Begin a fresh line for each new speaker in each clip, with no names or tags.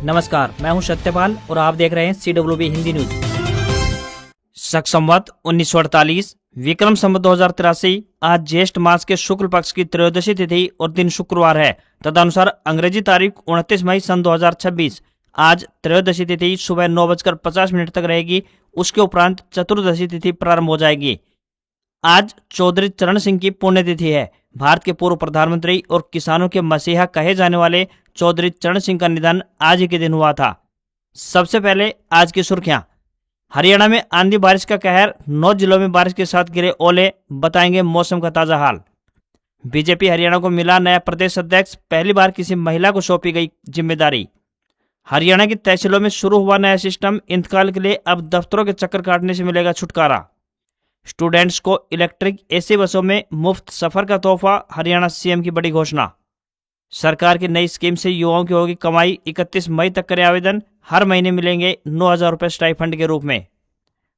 नमस्कार, मैं हूं सत्यपाल और आप देख रहे हैं CWB हिंदी न्यूज। शक संवत 1948 विक्रम संवत 2083 आज ज्येष्ठ मास के शुक्ल पक्ष की त्रयोदशी तिथि और दिन शुक्रवार है। तदनुसार अंग्रेजी तारीख 29 मई सन 2026 आज त्रयोदशी तिथि सुबह 9:50 तक रहेगी। उसके उपरांत चतुर्दशी तिथि प्रारंभ हो जाएगी। आज चौधरी चरण सिंह की पुण्यतिथि है। भारत के पूर्व प्रधानमंत्री और किसानों के मसीहा कहे जाने वाले चौधरी चरण सिंह का निधन आज ही के दिन हुआ था। सबसे पहले आज की सुर्खियां। हरियाणा में आंधी बारिश का कहर, 9 जिलों में बारिश के साथ गिरे ओले, बताएंगे मौसम का ताजा हाल। बीजेपी हरियाणा को मिला नया प्रदेश अध्यक्ष, पहली बार किसी महिला को सौंपी गई जिम्मेदारी। हरियाणा की तहसीलों में शुरू हुआ नया सिस्टम, इंतकाल के लिए अब दफ्तरों के चक्कर काटने से मिलेगा छुटकारा। स्टूडेंट्स को इलेक्ट्रिक एसी बसों में मुफ्त सफर का तोहफा, हरियाणा सीएम की बड़ी घोषणा। सरकार की नई स्कीम से युवाओं की होगी कमाई, 31 मई तक करें आवेदन, हर महीने मिलेंगे 9,000 रुपए स्टाइफंड के रूप में।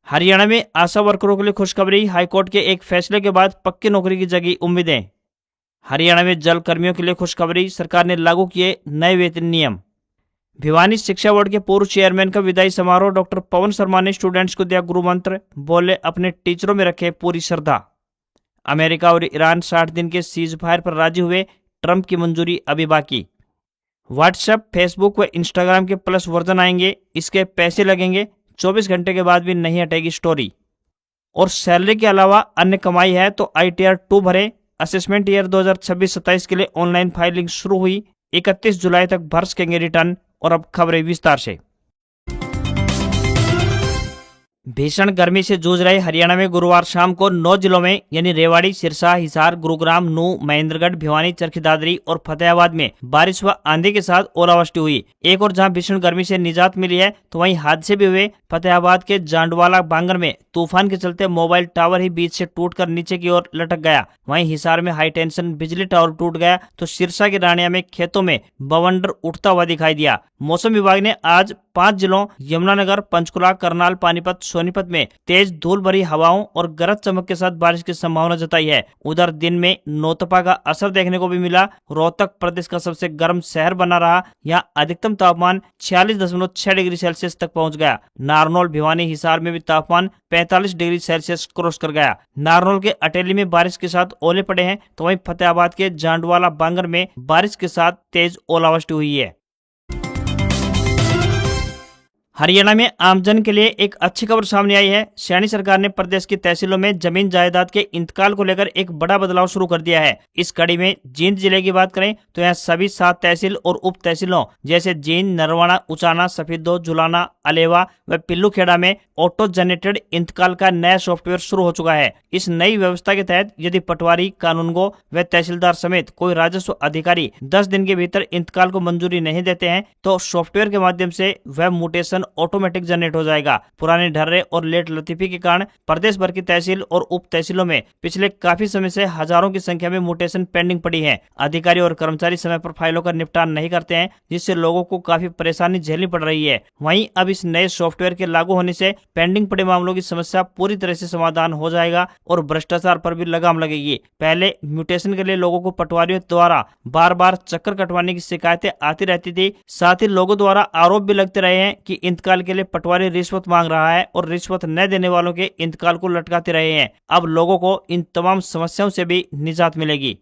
हरियाणा में आशा वर्करों के लिए खुशखबरी, हाईकोर्ट के एक फैसले के बाद पक्की नौकरी की जगी उम्मीदें। हरियाणा में जल कर्मियों के लिए खुशखबरी, सरकार ने लागू किए नए वेतन नियम। भिवानी शिक्षा बोर्ड के पूर्व चेयरमैन का विदाई समारोह, डॉक्टर पवन शर्मा ने स्टूडेंट्स को दिया गुरु मंत्र, बोले अपने टीचरों में रखे पूरी श्रद्धा। अमेरिका और ईरान 60 दिन के सीज फायर पर राजी हुए, ट्रंप की मंजूरी अभी बाकी। व्हाट्सएप, फेसबुक व इंस्टाग्राम के प्लस वर्जन आएंगे, इसके पैसे लगेंगे, 24 घंटे के बाद भी नहीं हटेगी स्टोरी। और सैलरी के अलावा अन्य कमाई है तो ITR 2 भरें। असेसमेंट ईयर 2026-27 के लिए ऑनलाइन फाइलिंग शुरू हुई, 31 जुलाई तक भर सकेंगे रिटर्न। और अब खबरें विस्तार से। भीषण गर्मी से जूझ रहे हरियाणा में गुरुवार शाम को 9 जिलों में यानी रेवाड़ी, सिरसा, हिसार, गुरुग्राम, नूंह, महेंद्रगढ़, भिवानी, चरखी दादरी और फतेहाबाद में बारिश व आंधी के साथ ओलावृष्टि हुई। एक और जहां भीषण गर्मी से निजात मिली है तो वहीं हादसे भी हुए। फतेहाबाद के जांडवाला बांगर में तूफान के चलते मोबाइल टावर ही बीच से टूटकर नीचे की ओर लटक गया। वहीं हिसार में हाई टेंशन बिजली टावर टूट गया तो सिरसा के रानिया में खेतों में बवंडर उठता हुआ दिखाई दिया। मौसम विभाग ने आज 5 जिलों यमुनानगर, पंचकुला, करनाल, पानीपत, सोनीपत में तेज धूल भरी हवाओं और गरज चमक के साथ बारिश की संभावना जताई है। उधर दिन में नौतपा का असर देखने को भी मिला। रोहतक प्रदेश का सबसे गर्म शहर बना रहा। यहाँ अधिकतम तापमान 46.6 डिग्री सेल्सियस तक पहुंच गया। नारनौल, भिवानी, हिसार में भी तापमान 45 डिग्री सेल्सियस क्रॉस कर गया। नारनौल के अटेली में बारिश के साथ ओले पड़े हैं तो वहीं फतेहाबाद के जांडवाला बांगर में बारिश के साथ तेज ओलावृष्टि हुई है। हरियाणा में आमजन के लिए एक अच्छी खबर सामने आई है। सैनी सरकार ने प्रदेश की तहसीलों में जमीन जायदाद के इंतकाल को लेकर एक बड़ा बदलाव शुरू कर दिया है। इस कड़ी में जींद जिले की बात करें तो यहाँ सभी 7 तहसील और उप तहसीलों जैसे जींद, नरवाना, उचाना, सफीदो, जुलाना, अलेवा व पिल्लूखेड़ा में ऑटो जनरेटेड इंतकाल का नया सॉफ्टवेयर शुरू हो चुका है। इस नई व्यवस्था के तहत यदि पटवारी, कानूनगो व तहसीलदार समेत कोई राजस्व अधिकारी 10 दिन के भीतर इंतकाल को मंजूरी नहीं देते हैं तो सॉफ्टवेयर के माध्यम से वह म्यूटेशन ऑटोमेटिक जनरेट हो जाएगा। पुराने ढर्रे और लेट लतीफी के कारण प्रदेश भर की तहसील और उप तहसीलों में पिछले काफी समय से हजारों की संख्या में म्यूटेशन पेंडिंग पड़ी है। अधिकारी और कर्मचारी समय पर फाइलों का निपटान नहीं करते हैं, जिससे लोगों को काफी परेशानी झेलनी पड़ रही है। वहीं अब इस नए सॉफ्टवेयर के लागू होने से पेंडिंग पड़े मामलों की समस्या पूरी तरह से समाधान हो जाएगा और भ्रष्टाचार पर भी लगाम लगेगी। पहले म्यूटेशन के लिए लोगों को पटवारियों द्वारा बार बार चक्कर कटवाने की शिकायतें आती रहती थी। साथ ही लोगों द्वारा आरोप भी लगते रहे हैं कि इंतकाल के लिए पटवारी रिश्वत मांग रहा है और रिश्वत न देने वालों के इंतकाल को लटकाते रहे हैं। अब लोगों को इन तमाम समस्याओं से भी निजात मिलेगी।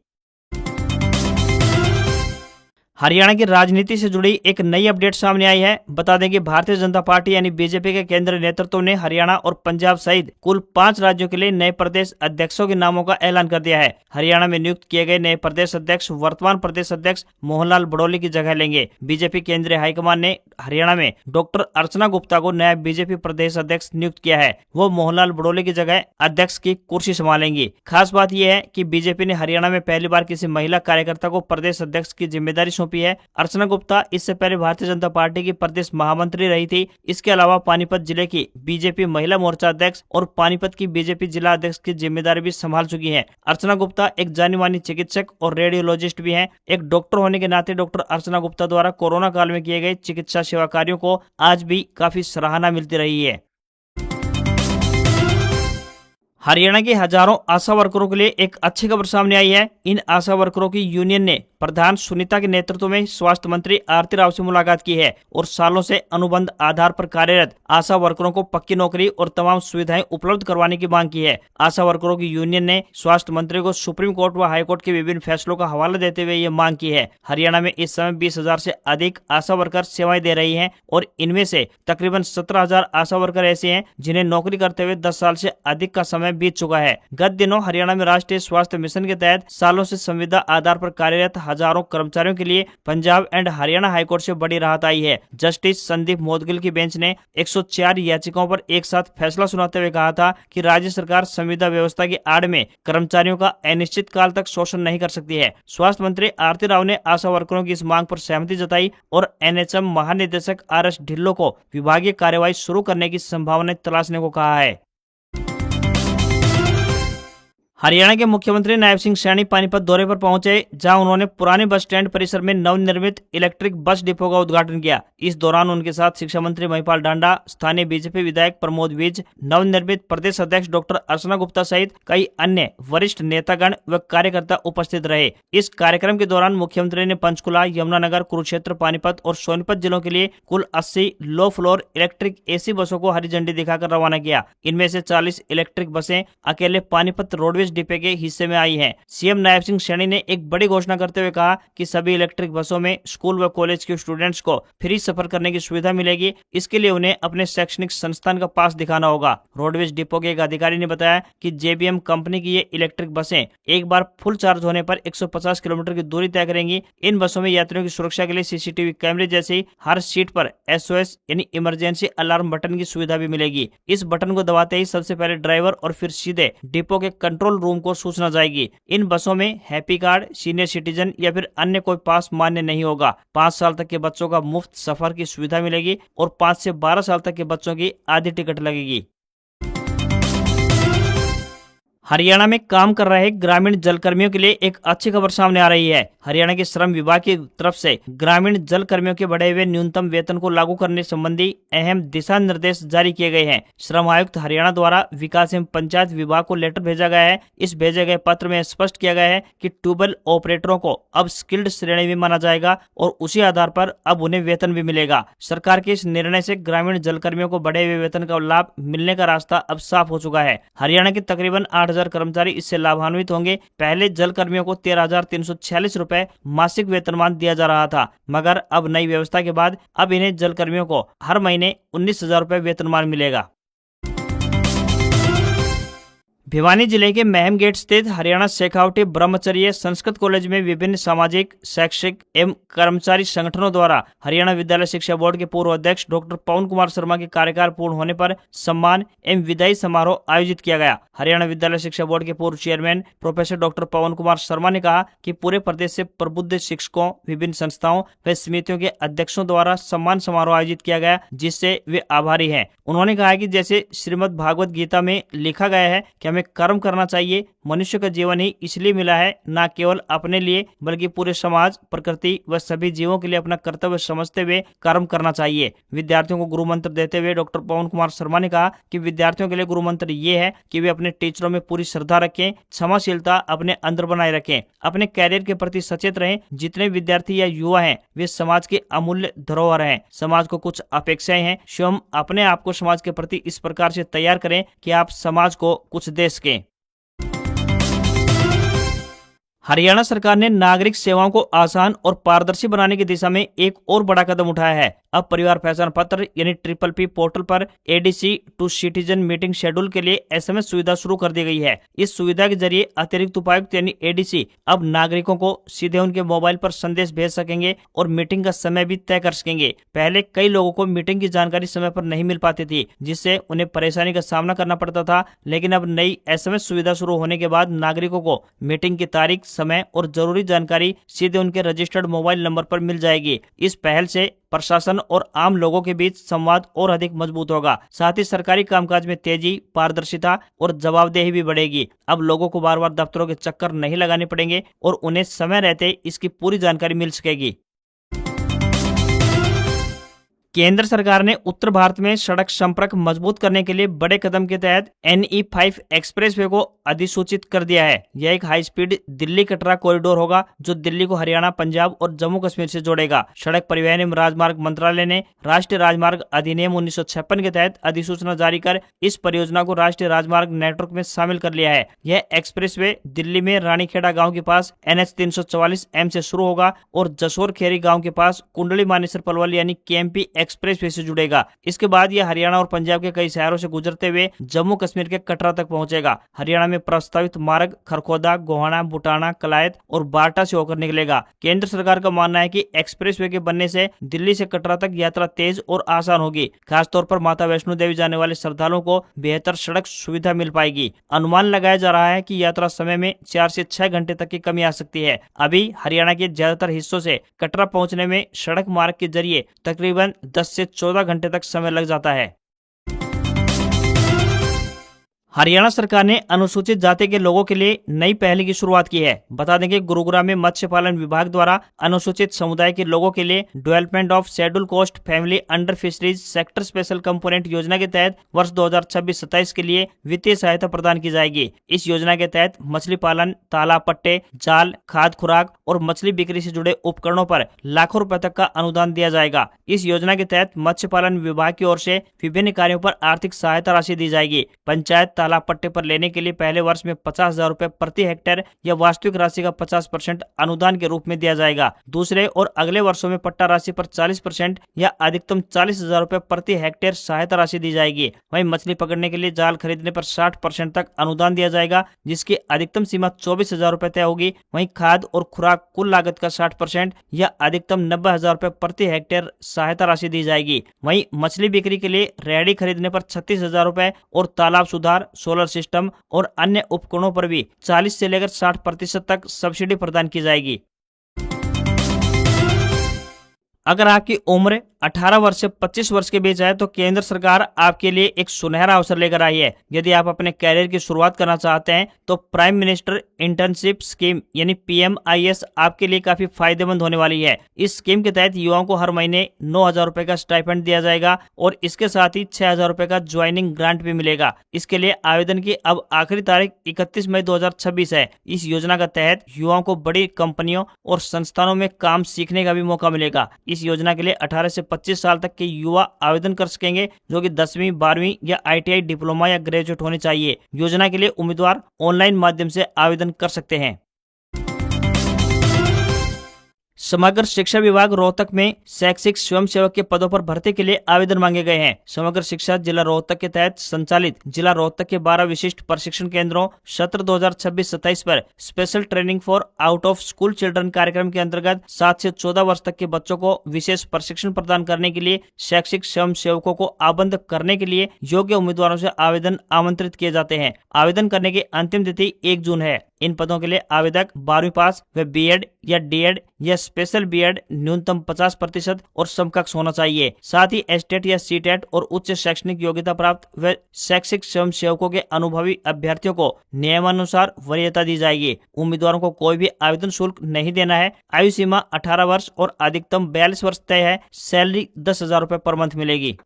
हरियाणा की राजनीति से जुड़ी एक नई अपडेट सामने आई है। बता दें कि भारतीय जनता पार्टी यानी बीजेपी के केंद्रीय नेतृत्व ने हरियाणा और पंजाब सहित कुल 5 राज्यों के लिए नए प्रदेश अध्यक्षों के नामों का ऐलान कर दिया है। हरियाणा में नियुक्त किए गए नए प्रदेश अध्यक्ष वर्तमान प्रदेश अध्यक्ष मोहनलाल बड़ौली की जगह लेंगे। बीजेपी केंद्रीय हाईकमान ने हरियाणा में डॉक्टर अर्चना गुप्ता को नया बीजेपी प्रदेश अध्यक्ष नियुक्त किया है। वो मोहनलाल बड़ौली की जगह अध्यक्ष की कुर्सी संभालेंगी। खास बात यह है कि बीजेपी ने हरियाणा में पहली बार किसी महिला कार्यकर्ता को प्रदेश अध्यक्ष की जिम्मेदारी सौंपी है। अर्चना गुप्ता इससे पहले भारतीय जनता पार्टी की प्रदेश महामंत्री रही थी। इसके अलावा पानीपत जिले की बीजेपी महिला मोर्चा अध्यक्ष और पानीपत की बीजेपी जिला अध्यक्ष की जिम्मेदारी भी संभाल चुकी हैं। अर्चना गुप्ता एक जानी मानी चिकित्सक और रेडियोलॉजिस्ट भी हैं। एक डॉक्टर होने के नाते डॉक्टर अर्चना गुप्ता द्वारा कोरोना काल में किए गए चिकित्सा सेवा कार्यों को आज भी काफी सराहना मिलती रही है। हरियाणा के हजारों आशा वर्करों के लिए एक अच्छी खबर सामने आई है। इन आशा वर्करों की यूनियन ने प्रधान सुनीता के नेतृत्व में स्वास्थ्य मंत्री आरती राव से मुलाकात की है और सालों से अनुबंध आधार पर कार्यरत आशा वर्करों को पक्की नौकरी और तमाम सुविधाएं उपलब्ध करवाने की मांग की है। आशा वर्करों की यूनियन ने स्वास्थ्य मंत्री को सुप्रीम कोर्ट व हाईकोर्ट के विभिन्न फैसलों का हवाला देते हुए ये मांग की है। हरियाणा में इस समय 20,000 से अधिक आशा वर्कर सेवाएं दे रही हैं और इनमें से तकरीबन 17,000 आशा वर्कर ऐसे हैं जिन्हें नौकरी करते हुए 10 साल से अधिक का समय बीत चुका है। गत दिनों हरियाणा में राष्ट्रीय स्वास्थ्य मिशन के तहत सालों से संविदा आधार पर कार्यरत हजारों कर्मचारियों के लिए पंजाब एंड हरियाणा हाईकोर्ट से बड़ी राहत आई है। जस्टिस संदीप मोदगिल की बेंच ने 104 याचिकाओं पर एक साथ फैसला सुनाते हुए कहा था कि राज्य सरकार संविदा व्यवस्था की आड़ में कर्मचारियों का अनिश्चित काल तक शोषण नहीं कर सकती है। स्वास्थ्य मंत्री आरती राव ने आशा वर्करों की इस मांग पर सहमति जताई और एनएचएम महानिदेशक आर.एस. ढिल्लों को विभागीय कार्यवाही शुरू करने की संभावनाएं तलाशने को कहा है। हरियाणा के मुख्यमंत्री नायब सिंह सैनी पानीपत दौरे पर पहुंचे, जहां उन्होंने पुराने बस स्टैंड परिसर में नवनिर्मित इलेक्ट्रिक बस डिपो का उद्घाटन किया। इस दौरान उनके साथ शिक्षा मंत्री महिपाल डांडा, स्थानीय बीजेपी विधायक प्रमोद विज, नवनिर्मित प्रदेश अध्यक्ष डॉक्टर अर्चना गुप्ता सहित कई अन्य वरिष्ठ नेतागण व कार्यकर्ता उपस्थित रहे। इस कार्यक्रम के दौरान मुख्यमंत्री ने पंचकुला, यमुनानगर, कुरुक्षेत्र, पानीपत और सोनीपत जिलों के लिए कुल 80 लो फ्लोर इलेक्ट्रिक एसी बसों को हरी झंडी दिखाकर रवाना किया। इनमें से 40 इलेक्ट्रिक बसें अकेले पानीपत रोडवेज डिपो के हिस्से में आई हैं। सीएम नायब सिंह सैनी ने एक बड़ी घोषणा करते हुए कहा कि सभी इलेक्ट्रिक बसों में स्कूल व कॉलेज के स्टूडेंट्स को फ्री सफर करने की सुविधा मिलेगी। इसके लिए उन्हें अपने शैक्षणिक संस्थान का पास दिखाना होगा। रोडवेज डिपो के एक अधिकारी ने बताया कि जेबीएम कंपनी की ये इलेक्ट्रिक बसें एक बार फुल चार्ज होने पर 150 किलोमीटर की दूरी तय करेंगी। इन बसों में यात्रियों की सुरक्षा के लिए सीसीटीवी कैमरे जैसे ही हर सीट पर SOS यानी इमरजेंसी अलार्म बटन की सुविधा भी मिलेगी। इस बटन को दबाते ही सबसे पहले ड्राइवर और फिर सीधे डिपो के कंट्रोल रूम को सूचना जाएगी। इन बसों में हैप्पी कार्ड, सीनियर सिटीजन या फिर अन्य कोई पास मान्य नहीं होगा। 5 साल तक के बच्चों का मुफ्त सफर की सुविधा मिलेगी और 5 से 12 साल तक के बच्चों की आधी टिकट लगेगी। हरियाणा में काम कर रहे ग्रामीण जल कर्मियों के लिए एक अच्छी खबर सामने आ रही है। हरियाणा के श्रम विभाग की तरफ से ग्रामीण जल कर्मियों के बढ़े हुए न्यूनतम वेतन को लागू करने संबंधी अहम दिशा निर्देश जारी किए गए हैं। श्रम आयुक्त हरियाणा द्वारा विकास एवं पंचायत विभाग को लेटर भेजा गया है। इस भेजे गए पत्र में स्पष्ट किया गया है कि ट्यूबवेल ऑपरेटरों को अब स्किल्ड श्रेणी में माना जाएगा और उसी आधार पर अब उन्हें वेतन भी मिलेगा। सरकार के इस निर्णय से ग्रामीण जल कर्मियों को बढ़े हुए वेतन का लाभ मिलने का रास्ता अब साफ हो चुका है। हरियाणा के तकरीबन 8,000 कर्मचारी इससे लाभान्वित होंगे। पहले जल कर्मियों को 13,346 रुपए मासिक वेतनमान दिया जा रहा था, मगर अब नई व्यवस्था के बाद अब इन्हें जल कर्मियों को हर महीने 19,000 रुपए वेतनमान मिलेगा। भिवानी जिले के महम गेट स्थित हरियाणा शेखावटी ब्रह्मचर्य संस्कृत कॉलेज में विभिन्न सामाजिक, शैक्षिक एवं कर्मचारी संगठनों द्वारा हरियाणा विद्यालय शिक्षा बोर्ड के पूर्व अध्यक्ष डॉक्टर पवन कुमार शर्मा के कार्यकाल पूर्ण होने पर सम्मान एवं विदाई समारोह आयोजित किया गया। हरियाणा विद्यालय शिक्षा बोर्ड के पूर्व चेयरमैन प्रोफेसर डॉक्टर पवन कुमार शर्मा ने कहा कि पूरे प्रदेश से प्रबुद्ध शिक्षकों, विभिन्न संस्थाओं व समितियों के अध्यक्षों द्वारा सम्मान समारोह आयोजित किया गया, जिससे वे आभारी हैं। उन्होंने कहा कि जैसे श्रीमद् भागवत गीता में लिखा गया है कि हमें कर्म करना चाहिए। मनुष्य का जीवन ही इसलिए मिला है, न केवल अपने लिए बल्कि पूरे समाज, प्रकृति व सभी जीवों के लिए अपना कर्तव्य समझते हुए कर्म करना चाहिए। विद्यार्थियों को गुरु मंत्र देते हुए डॉक्टर पवन कुमार शर्मा ने कहा कि विद्यार्थियों के लिए गुरु मंत्र ये है कि वे अपने टीचरों में पूरी श्रद्धा रखें, क्षमाशीलता अपने अंदर बनाए रखें, अपने कैरियर के प्रति सचेत रहें। जितने विद्यार्थी या युवा हैं वे समाज के अमूल्य धरोहर हैं। समाज को कुछ अपेक्षाएं हैं, स्वयं अपने आप को समाज के प्रति इस प्रकार से तैयार करें कि आप समाज को कुछ दे सकें। हरियाणा सरकार ने नागरिक सेवाओं को आसान और पारदर्शी बनाने की दिशा में एक और बड़ा कदम उठाया है। अब परिवार पहचान पत्र यानी PPP पोर्टल पर ADC to citizen meeting schedule के लिए SMS सुविधा शुरू कर दी गई है। इस सुविधा के जरिए अतिरिक्त उपायुक्त यानी ADC अब नागरिकों को सीधे उनके मोबाइल पर संदेश भेज सकेंगे और मीटिंग का समय भी तय कर सकेंगे। पहले कई लोगों को मीटिंग की जानकारी समय पर नहीं मिल पाती थी, जिससे उन्हें परेशानी का सामना करना पड़ता था, लेकिन अब नई SMS सुविधा शुरू होने के बाद नागरिकों को मीटिंग की तारीख, समय और जरूरी जानकारी सीधे उनके रजिस्टर्ड मोबाइल नंबर पर मिल जाएगी। इस पहल से प्रशासन और आम लोगों के बीच संवाद और अधिक मजबूत होगा। साथ ही सरकारी कामकाज में तेजी, पारदर्शिता और जवाबदेही भी बढ़ेगी। अब लोगों को बार बार दफ्तरों के चक्कर नहीं लगाने पड़ेंगे और उन्हें समय रहते इसकी पूरी जानकारी मिल सकेगी। केंद्र सरकार ने उत्तर भारत में सड़क संपर्क मजबूत करने के लिए बड़े कदम के तहत NE5 एक्सप्रेसवे को अधिसूचित कर दिया है। यह एक high speed Delhi Katra corridor होगा जो दिल्ली को हरियाणा, पंजाब और जम्मू कश्मीर से जोड़ेगा। सड़क परिवहन एवं राजमार्ग मंत्रालय ने राष्ट्रीय राजमार्ग अधिनियम 1956 के तहत अधिसूचना जारी कर इस परियोजना को राष्ट्रीय राजमार्ग नेटवर्क में शामिल कर लिया है। यह एक्सप्रेसवे दिल्ली में रानीखेड़ा गाँव के पास NH 344M से शुरू होगा और जसोर खेरी गाँव के पास कुंडली मानेसर पलवल यानी KMP एक्सप्रेसवे से जुड़ेगा। इसके बाद यह हरियाणा और पंजाब के कई शहरों से गुजरते हुए जम्मू कश्मीर के कटरा तक पहुंचेगा। हरियाणा में प्रस्तावित मार्ग खरखोदा, गोहाना, बुटाना, कलायत और बारटा से होकर निकलेगा। केंद्र सरकार का मानना है कि एक्सप्रेसवे के बनने से दिल्ली से कटरा तक यात्रा तेज और आसान होगी। खासतौर पर माता वैष्णो देवी जाने वाले श्रद्धालुओं को बेहतर सड़क सुविधा मिल पाएगी। अनुमान लगाया जा रहा है कि यात्रा समय में 4 से 6 घंटे तक की कमी आ सकती है। अभी हरियाणा के ज्यादातर हिस्सों से कटरा पहुंचने में सड़क मार्ग के जरिए तकरीबन 10 से 14 घंटे तक समय लग जाता है। हरियाणा सरकार ने अनुसूचित जाति के लोगों के लिए नई पहल की शुरुआत की है। बता दें कि गुरुग्राम में मत्स्य पालन विभाग द्वारा अनुसूचित समुदाय के लोगों के लिए development of schedule caste family under fisheries sector special component योजना के तहत वर्ष 2026-27 के लिए वित्तीय सहायता प्रदान की जाएगी। इस योजना के तहत मछली पालन, तालाब पट्टे, जाल, खाद खुराक और मछली बिक्री से जुड़े उपकरणों पर लाखों रुपए तक का अनुदान दिया जाएगा। इस योजना के तहत मत्स्य पालन विभाग की ओर से विभिन्न कार्यों पर आर्थिक सहायता राशि दी जाएगी। पंचायत तालाब पट्टे पर लेने के लिए पहले वर्ष में 50,000 रुपए प्रति हेक्टेयर या वास्तविक राशि का 50% अनुदान के रूप में दिया जाएगा। दूसरे और अगले वर्षों में पट्टा राशि पर 40% या अधिकतम 40,000 रुपए प्रति हेक्टेयर सहायता राशि दी जाएगी। वहीं मछली पकड़ने के लिए जाल खरीदने पर 60% तक अनुदान दिया जाएगा, जिसकी अधिकतम सीमा 24,000 रुपए तय होगी। वहीं खाद और खुराक कुल लागत का 60% या अधिकतम 90,000 रुपए प्रति हेक्टेयर सहायता राशि दी जाएगी। वहीं मछली बिक्री के लिए रेडी खरीदने पर 36,000 रुपए और तालाब सुधार, सोलर सिस्टम और अन्य उपकरणों पर भी 40 से लेकर 60% तक सब्सिडी प्रदान की जाएगी। अगर आपकी उम्र 18 वर्ष से 25 वर्ष के बीच है तो केंद्र सरकार आपके लिए एक सुनहरा अवसर लेकर आई है। यदि आप अपने कैरियर की शुरुआत करना चाहते हैं तो प्राइम मिनिस्टर इंटर्नशिप स्कीम यानी PMIS आपके लिए काफी फायदेमंद होने वाली है। इस स्कीम के तहत युवाओं को हर महीने 9,000 रुपए का स्टाइपेंड दिया जाएगा और इसके साथ ही 6,000 रुपए का ज्वाइनिंग ग्रांट भी मिलेगा। इसके लिए आवेदन की अब आखिरी तारीख 31 मई 2026 है। इस योजना के तहत युवाओं को बड़ी कंपनियों और संस्थानों में काम सीखने का भी मौका मिलेगा। इस योजना के लिए 18 से 25 साल तक के युवा आवेदन कर सकेंगे, जो कि 10वीं, 12वीं या ITI डिप्लोमा या ग्रेजुएट होने चाहिए। योजना के लिए उम्मीदवार ऑनलाइन माध्यम से आवेदन कर सकते हैं। समग्र शिक्षा विभाग रोहतक में शैक्षिक स्वयंसेवक के पदों पर भर्ती के लिए आवेदन मांगे गए हैं। समग्र शिक्षा जिला रोहतक के तहत संचालित जिला रोहतक के 12 विशिष्ट प्रशिक्षण केंद्रों सत्र 2026-27 पर special training for out of school children कार्यक्रम के अंतर्गत 7 से 14 वर्ष तक के बच्चों को विशेष प्रशिक्षण प्रदान करने के लिए शैक्षिक स्वयंसेवकों को आबद्ध करने के लिए योग्य उम्मीदवारों से आवेदन आमंत्रित किए जाते हैं। आवेदन करने की अंतिम तिथि 1 जून है। इन पदों के लिए आवेदक 12वीं पास व B.Ed या D.Ed या स्पेशल B.Ed न्यूनतम 50% और समकक्ष होना चाहिए। साथ ही STET या CTET और उच्च शैक्षणिक योग्यता प्राप्त व शैक्षिक स्वयंसेवकों के अनुभवी अभ्यर्थियों को नियमानुसार वरीयता दी जाएगी। उम्मीदवारों को कोई भी आवेदन शुल्क नहीं देना है। आयु सीमा 18 वर्ष और अधिकतम 42 वर्ष तय है। सैलरी 10,000 रुपए पर मंथ मिलेगी।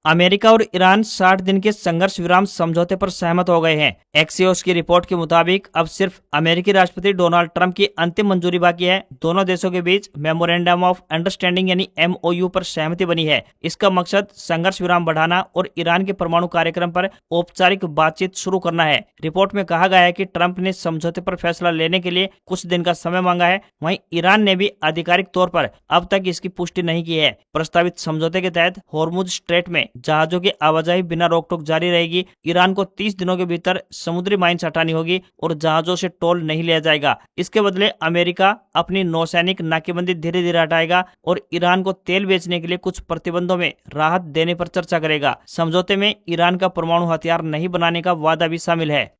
अमेरिका और ईरान 60 दिन के संघर्ष विराम समझौते पर सहमत हो गए हैं। एक्सियोस की रिपोर्ट के मुताबिक अब सिर्फ अमेरिकी राष्ट्रपति डोनाल्ड ट्रंप की अंतिम मंजूरी बाकी है। दोनों देशों के बीच मेमोरेंडम ऑफ अंडरस्टैंडिंग यानी MOU पर सहमति बनी है। इसका मकसद संघर्ष विराम बढ़ाना और ईरान के परमाणु कार्यक्रम पर औपचारिक बातचीत शुरू करना है। रिपोर्ट में कहा गया है कि ट्रंप ने समझौते पर फैसला लेने के लिए कुछ दिन का समय मांगा है। वहीं ईरान ने भी आधिकारिक तौर पर अब तक इसकी पुष्टि नहीं की है। प्रस्तावित समझौते के तहत होर्मुज स्ट्रेट में जहाजों की आवाजाही बिना रोक टोक जारी रहेगी। ईरान को 30 दिनों के भीतर समुद्री माइंस हटानी होगी और जहाजों से टोल नहीं लिया जाएगा। इसके बदले अमेरिका अपनी नौसैनिक नाकेबंदी धीरे धीरे हटाएगा और ईरान को तेल बेचने के लिए कुछ प्रतिबंधों में राहत देने पर चर्चा करेगा। समझौते में ईरान का परमाणु हथियार नहीं बनाने का वादा भी शामिल है।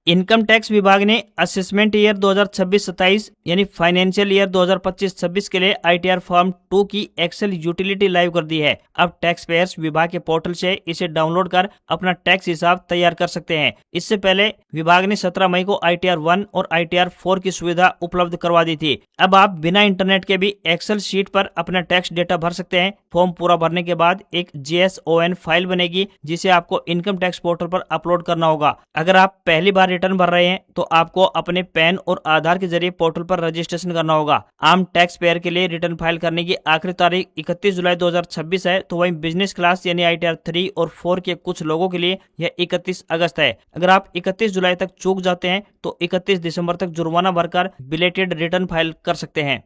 इनकम टैक्स विभाग ने असेसमेंट ईयर 2026-27 यानी फाइनेंशियल ईयर 2025-26 के लिए आईटीआर फॉर्म 2 की एक्सेल यूटिलिटी लाइव कर दी है। अब टैक्स पेयर्स विभाग के पोर्टल से इसे डाउनलोड कर अपना टैक्स हिसाब तैयार कर सकते हैं। इससे पहले विभाग ने 17 मई को आईटीआर 1 और आईटीआर 4 की सुविधा उपलब्ध करवा दी थी। अब आप बिना इंटरनेट के भी एक्सेल शीट पर अपना टैक्स डेटा भर सकते हैं। फॉर्म पूरा भरने के बाद एक JSON फाइल बनेगी जिसे आपको इनकम टैक्स पोर्टल पर अपलोड करना होगा। अगर आप पहली बार रिटर्न भर रहे हैं तो आपको अपने पैन और आधार के जरिए पोर्टल पर रजिस्ट्रेशन करना होगा। आम टैक्स पेयर के लिए रिटर्न फाइल करने की आखिरी तारीख 31 जुलाई 2026 है, तो वहीं बिजनेस क्लास यानी आईटीआर 3 और 4 के कुछ लोगों के लिए यह 31 अगस्त है। अगर आप 31 जुलाई तक चूक जाते हैं तो 31 दिसंबर तक जुर्माना भरकर बिलेटेड रिटर्न फाइल कर सकते हैं।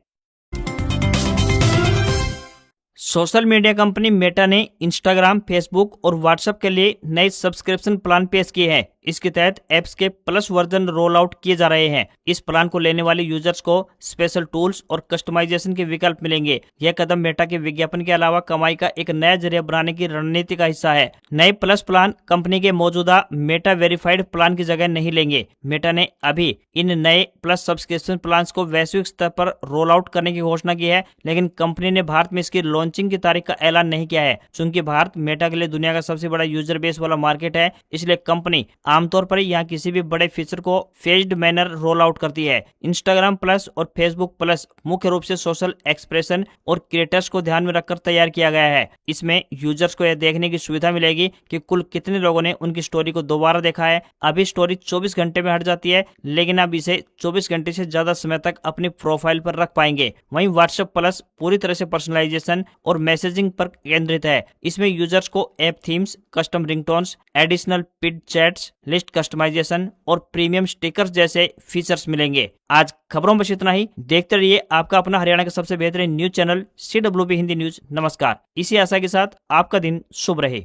सोशल मीडिया कंपनी मेटा ने इंस्टाग्राम, फेसबुक और व्हाट्सएप के लिए नए सब्सक्रिप्शन प्लान पेश किए हैं। इसके तहत ऐप्स के प्लस वर्जन रोल आउट किए जा रहे हैं। इस प्लान को लेने वाले यूजर्स को स्पेशल टूल्स और कस्टमाइजेशन के विकल्प मिलेंगे। यह कदम मेटा के विज्ञापन के अलावा कमाई का एक नया जरिया बनाने की रणनीति का हिस्सा है। नए प्लस प्लान कंपनी के मौजूदा मेटा वेरीफाइड प्लान की जगह नहीं लेंगे। मेटा ने अभी इन नए प्लस सब्सक्रिप्शन प्लान को वैश्विक स्तर पर रोल आउट करने की घोषणा की है, लेकिन कंपनी ने भारत में इसकी लॉन्चिंग की तारीख का ऐलान नहीं किया है। चूंकि भारत मेटा के लिए दुनिया का सबसे बड़ा यूजर बेस वाला मार्केट है, इसलिए कंपनी आमतौर पर यहाँ किसी भी बड़े फीचर को फेज्ड मैनर रोल आउट करती है। इंस्टाग्राम प्लस और फेसबुक प्लस मुख्य रूप से सोशल एक्सप्रेशन और क्रिएटर्स को ध्यान में रखकर तैयार किया गया है। इसमें यूजर्स को यह देखने की सुविधा मिलेगी कि कुल कितने लोगों ने उनकी स्टोरी को दोबारा देखा है। अभी स्टोरी 24 घंटे में हट जाती है, लेकिन अब इसे 24 घंटे से ज्यादा समय तक अपनी प्रोफाइल पर रख पाएंगे। वहीं व्हाट्सएप प्लस पूरी तरह से पर्सनलाइजेशन और मैसेजिंग पर केंद्रित है। इसमें यूजर्स को app themes, custom ringtones, additional पिड चैट्स, लिस्ट कस्टमाइजेशन और प्रीमियम स्टिकर्स जैसे फीचर्स मिलेंगे। आज खबरों में बस इतना ही। देखते रहिए आपका अपना हरियाणा का सबसे बेहतरीन news channel CWB Hindi news. नमस्कार। इसी आशा के साथ आपका दिन शुभ रहे।